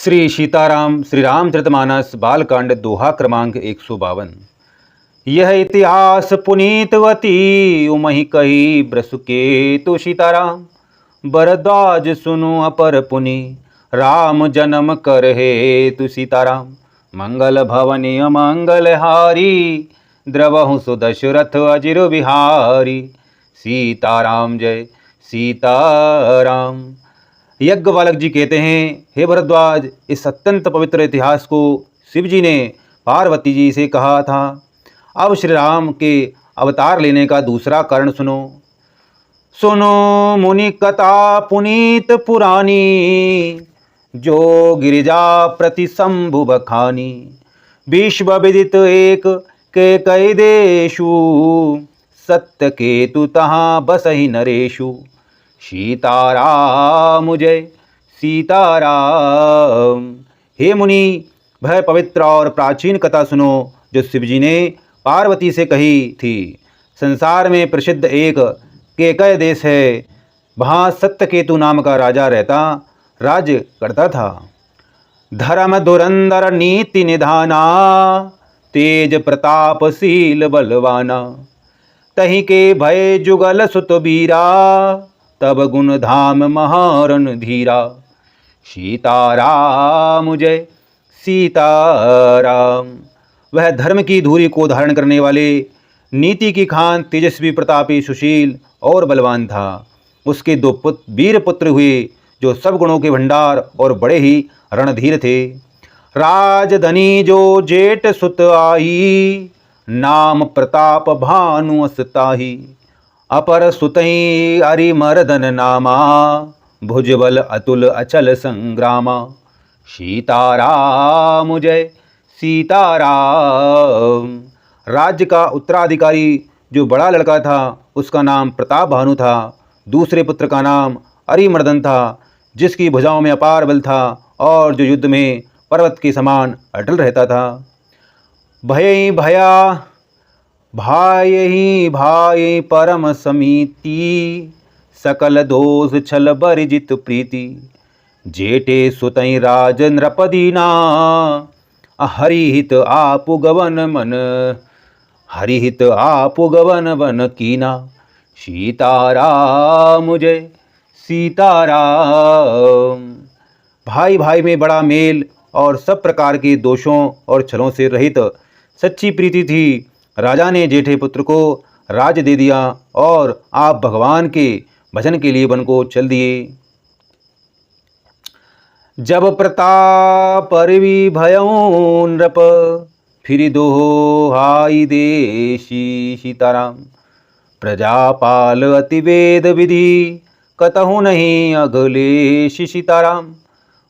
श्री सीताराम श्री रामचरितमानस बालकांड दोहा क्रमांक 152। यह इतिहास पुनीतवती उमहि कही ब्रसुकेतु सीताराम। बरद्वाज सुनु अपर पुनि राम जन्म कर हेतु सीताराम। मंगल भवनि अमंगल हारी द्रवहु सुदशरथ अजिर बिहारी। सीताराम जय सीताराम। यज्ञवालक जी कहते हैं, हे भरद्वाज, इस अत्यंत पवित्र इतिहास को शिव जी ने पार्वती जी से कहा था। अब श्री राम के अवतार लेने का दूसरा कारण सुनो। सुनो मुनि कथा पुनीत पुरानी, जो गिरिजा प्रति शंभु बखानी। विश्व विदित एक के कई देशु, सत्य केतु तहाँ बसहि नरेशु। सीताराम जय सीताराम। हे मुनि, वह पवित्र और प्राचीन कथा सुनो जो शिवजी ने पार्वती से कही थी। संसार में प्रसिद्ध एक केकय देश है। वहाँ सत्यकेतु नाम का राजा रहता राज्य करता था। धर्म धुरंधर नीति निधाना, तेज प्रतापशील बलवाना। तही के भय जुगल सुत बीरा, तब गुण धाम महारन धीरा। सीताराम जय सीताराम। वह धर्म की धूरी को धारण करने वाले, नीति की खान, तेजस्वी, प्रतापी, सुशील और बलवान था। उसके दो वीर पुत्र हुए जो सब गुणों के भंडार और बड़े ही रणधीर थे। राजधनी जो जेठ सुत आई, नाम प्रताप भानु असताही। अपर सुतई अरिमर्दन नामा, भुजबल अतुल अचल संग्रामा। सीताराम जय सीताराम। राज्य का उत्तराधिकारी जो बड़ा लड़का था, उसका नाम प्रताप भानु था। दूसरे पुत्र का नाम अरिमर्दन था, जिसकी भुजाओं में अपार बल था और जो युद्ध में पर्वत के समान अटल रहता था। भय भया भाई ही भाई परम समीति, सकल दोष छल बरिजित प्रीति। जेठे सुतई राज नृपदीना, हरिहित आपु गवन मन, हरिहित आपु गवन वन कीना। सीताराम जय सीताराम। भाई भाई में बड़ा मेल और सब प्रकार के दोषों और छलों से रहित सच्ची प्रीति थी। राजा ने जेठे पुत्र को राज दे दिया और आप भगवान के भजन के लिए वन को चल दिए। जब प्रताप अरवि भयउ नृप, फिर दोहाई देशी सीताराम। प्रजापाल अति वेद विधि, कतहु नहीं अगलेश सीताराम।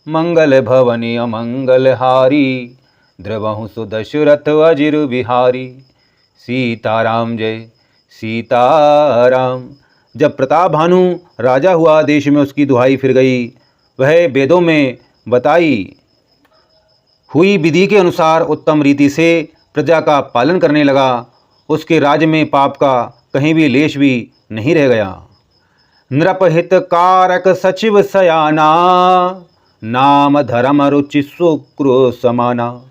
मंगल भवनि अमंगल हारी, द्रवहु सुदशरथ अजिर बिहारी। सीताराम जय सीताराम। जब प्रताप भानु राजा हुआ, देश में उसकी दुहाई फिर गई। वह वेदों में बताई हुई विधि के अनुसार उत्तम रीति से प्रजा का पालन करने लगा। उसके राज्य में पाप का कहीं भी लेश भी नहीं रह गया। नृपहित कारक सचिव सयाना, नाम धर्म रुचि शुक्र समाना।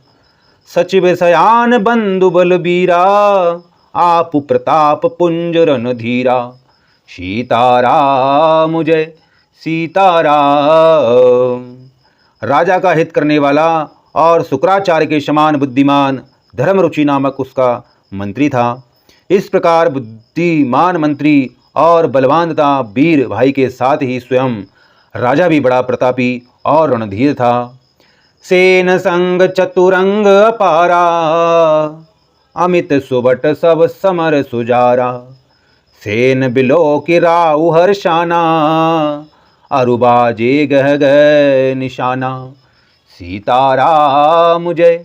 सचिव सयान बंधु बलबीरा, आपु प्रताप पुंजरन धीरा। सीताराम जय सीताराम। राजा का हित करने वाला और शुक्राचार्य के समान बुद्धिमान धर्मरुचि नामक उसका मंत्री था। इस प्रकार बुद्धिमान मंत्री और बलवान तथा वीर भाई के साथ ही स्वयं राजा भी बड़ा प्रतापी और रणधीर था। सेन संग चतुरंग अपारा, अमित सुबट सब समर सुजारा। सेन बिलो की राउ हर्षाना, अरुबाजे गह गह निशाना। सीताराम जय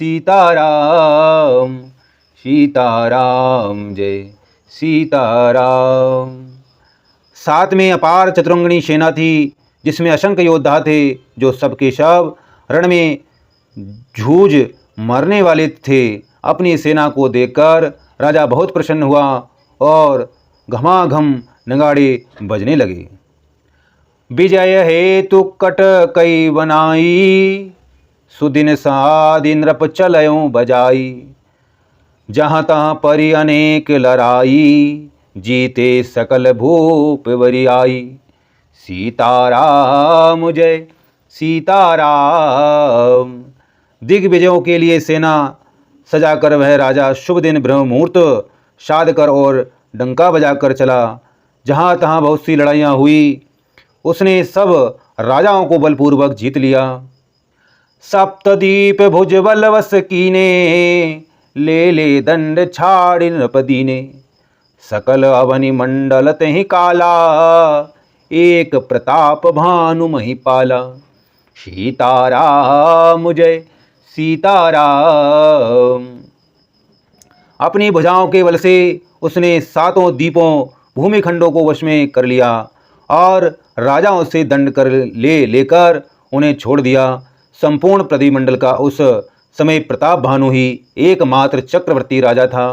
सीताराम। सीताराम जय सीताराम। साथ में अपार चतुरंगणी सेना थी, जिसमें असंख्य योद्धा थे जो सबके सब रण में जूझ मरने वाले थे। अपनी सेना को देखकर राजा बहुत प्रसन्न हुआ और घमाघम नगाड़े बजने लगे। विजय हेतु कट कई बनाई, सुदिन सादि नृप चलयों बजाई। जहाँ तहाँ परि अनेक लड़ाई, जीते सकल भूप वरियाई। सीताराम जय सीताराम। दिग्विजयों के लिए सेना सजाकर वह राजा शुभ दिन ब्रह्म मुहूर्त साध कर और डंका बजाकर चला। जहाँ तहाँ बहुत सी लड़ाइयाँ हुई, उसने सब राजाओं को बलपूर्वक जीत लिया। सप्तदीप भुजबल वस कीने, ले दंड छाड़ नृपति ने। सकल अवनि मंडल तहि काला, एक प्रताप भानु महिपाला। सीताराम जय सीताराम। अपनी भुजाओं के बल से उसने सातों द्वीपों भूमिखंडों को वश में कर लिया और राजाओं से दंड कर लेकर उन्हें छोड़ दिया। संपूर्ण पृथ्वीमंडल का उस समय प्रताप भानु ही एकमात्र चक्रवर्ती राजा था।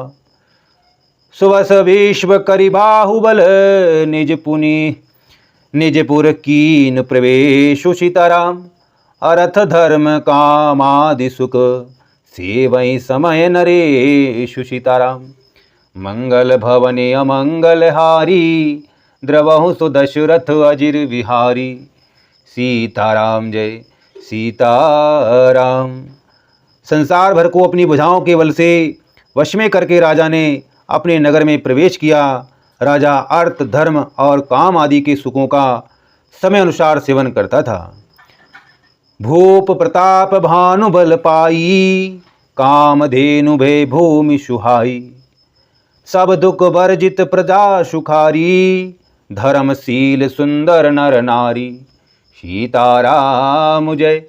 सुबस विश्व करि बाहुबल, निजपुर कीन प्रवेशु सीताराम। अर्थ धर्म कामादि सुख, सेवई समय नरेशु सीताराम। मंगल भवने अमंगल हारी, द्रवहु सुदशरथ अजिर विहारी। सीताराम जय सीताराम। संसार भर को अपनी भुजाओं के बल से वश में करके राजा ने अपने नगर में प्रवेश किया। राजा अर्थ धर्म और काम आदि के सुखों का समय अनुसार सेवन करता था। भूप प्रताप भानु बल पाई, कामधेनु भय भूमि सुहाई। सब दुख वर्जित प्रजा सुखारी, धर्मशील सुंदर नर नारी। सीताराम जय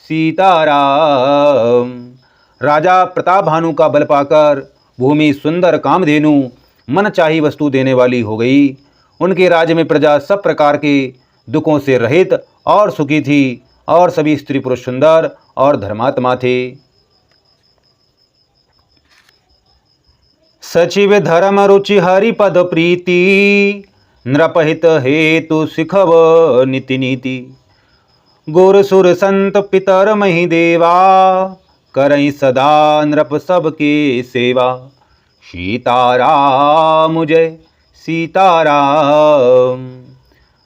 सीताराम। राजा प्रताप भानु का बल पाकर भूमि सुंदर कामधेनु मन चाही वस्तु देने वाली हो गई। उनके राज्य में प्रजा सब प्रकार के दुखों से रहित और सुखी थी और सभी स्त्री पुरुष सुंदर और धर्मात्मा थे। सचिव धर्म रुचि हरिपद प्रीति, नृपहित हेतु सिखव नीति नीति। गुर सुर संत पितर मही देवा, करई सदा नृप सबके सेवा। सीताराम जय सीताराम।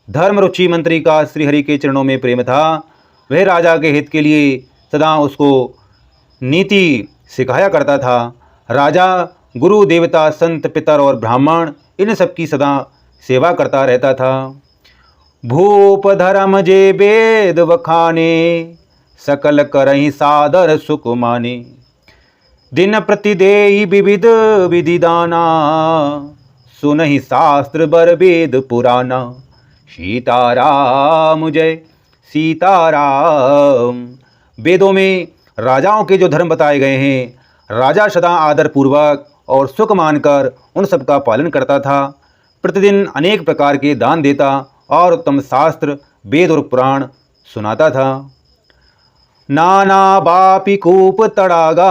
धर्म रुचि मंत्री का श्रीहरि के चरणों में प्रेम था। वह राजा के हित के लिए सदा उसको नीति सिखाया करता था। राजा गुरु देवता संत पितर और ब्राह्मण इन सब की सदा सेवा करता रहता था। भूप धर्म जे वेद वखाने, सकल करहि सादर सुख माने। दिन प्रति देई विविध विधि दाना, सुनहि शास्त्र बर वेद पुराना। सीताराम जय सीताराम। वेदों में राजाओं के जो धर्म बताए गए हैं, राजा सदा आदर पूर्वक और सुख मानकर उन सब का पालन करता था। प्रतिदिन अनेक प्रकार के दान देता और उत्तम शास्त्र वेद और पुराण सुनाता था। नाना बापी कूप तड़ागा,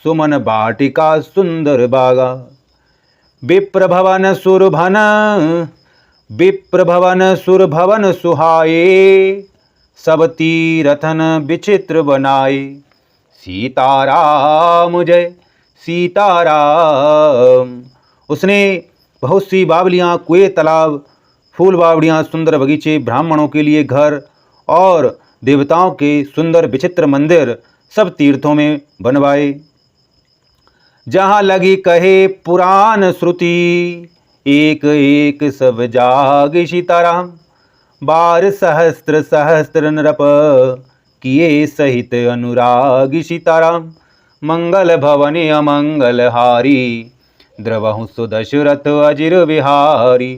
सुमन बाटिका सुंदर बागा। विप्र भवन सुर भवन सुहाए, सब तीरथन विचित्र बनाए। सीताराम जय सीताराम। उसने बहुत सी बावलियाँ, कुएं, तालाब, फूल बावड़ियाँ, सुंदर बगीचे, ब्राह्मणों के लिए घर और देवताओं के सुंदर विचित्र मंदिर सब तीर्थों में बनवाए। जहाँ लगी कहे पुराण श्रुति, एक एक सब जाग सीताराम। बार सहस्त्र सहस्त्र नृप, किए सहित अनुराग सीताराम। मंगल भवने अमंगल हारी, द्रवहु सुदशरथ अजिर विहारी।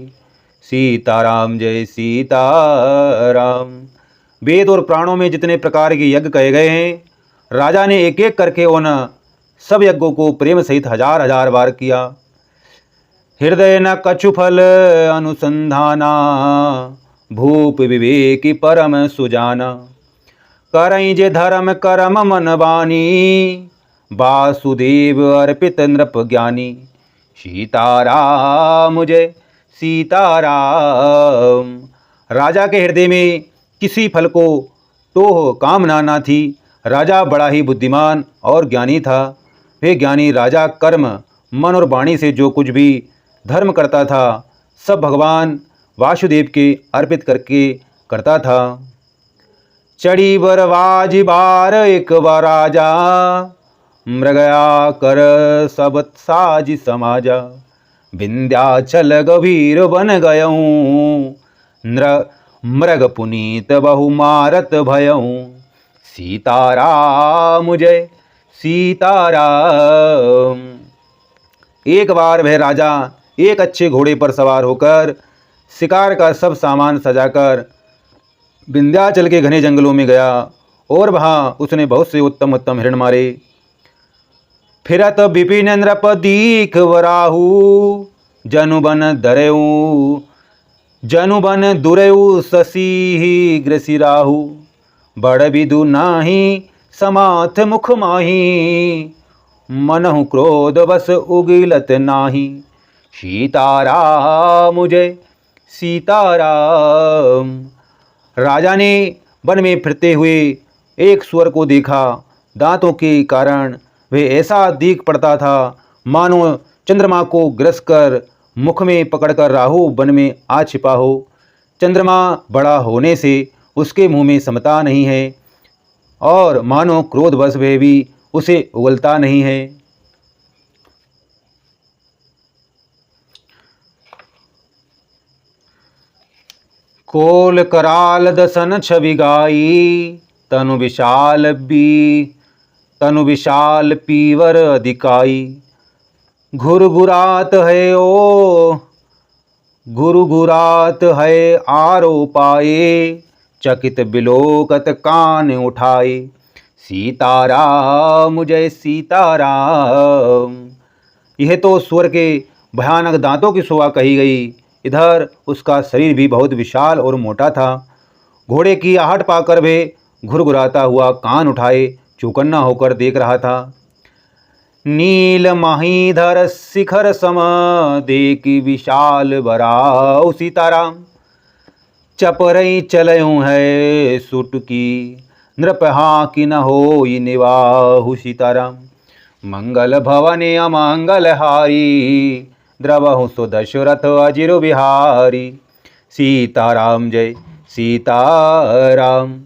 सीताराम जय सीताराम। वेद और प्राणों में जितने प्रकार के यज्ञ कहे गए हैं, राजा ने एक एक करके उन सब यज्ञों को प्रेम सहित हजार हजार बार किया। हृदय न कछु फल अनुसंधाना, भूप विवेकी परम सुजाना। करई जे धर्म करम मन बानी, वासुदेव अर्पित नृप ज्ञानी। सीताराम जय सीताराम। राजा के हृदय में किसी फल को टोह कामना न थी। राजा बड़ा ही बुद्धिमान और ज्ञानी था। वे ज्ञानी राजा कर्म, मन और वाणी से जो कुछ भी धर्म करता था, सब भगवान वासुदेव के अर्पित करके करता था। चढ़ी बरवाज बार एक बार राजा, मृगया कर सब साज समाजा। विंध्याचल गभीर बन गयऊँ, मृग पुनीत बहु मारत भयऊँ। सीताराम जय सीताराम। एक बार वह राजा एक अच्छे घोड़े पर सवार होकर शिकार का सब सामान सजाकर विंध्याचल के घने जंगलों में गया और वहाँ उसने बहुत से उत्तम उत्तम हिरण मारे। फिरत विपिन नृप दीख वराहु, जनुबन दरेऊ जनुबन दुरेऊ शशि ग्रसिराहु। बड़ विदु नाही समाथ मुख माही, मनहु क्रोध बस उगिलत नाही। सीताराम जय सीताराम। राजा ने वन में फिरते हुए एक सुअर को देखा। दांतों के कारण वह ऐसा दिख पड़ता था मानो चंद्रमा को ग्रस कर मुख में पकड़कर राहु वन में आ छिपा हो। चंद्रमा बड़ा होने से उसके मुंह में समता नहीं है और मानो क्रोधवश वह भी उसे उगलता नहीं है। कोल कराल दसन छवि गाई, तनु विशाल पीवर अधिकाई। घुरघुरात है आरो पाए, चकित बिलोकत कान उठाए। सीताराम जय सीताराम। यह तो सुअर के भयानक दांतों की शोभा कही गई। इधर उसका शरीर भी बहुत विशाल और मोटा था। घोड़े की आहट पाकर वे घुरघुराता हुआ कान उठाए चौकन्ना होकर देख रहा था। नील माहीधर शिखर सम, देखी विशाल बराऊ सीताराम। चपरई चलयूँ है सुटकी, नृप की न होई निवाहु सीताराम। मंगल भवन अमंगल हारी, द्रवहु सो दशरथ अजिर बिहारी। सीताराम जय सीताराम।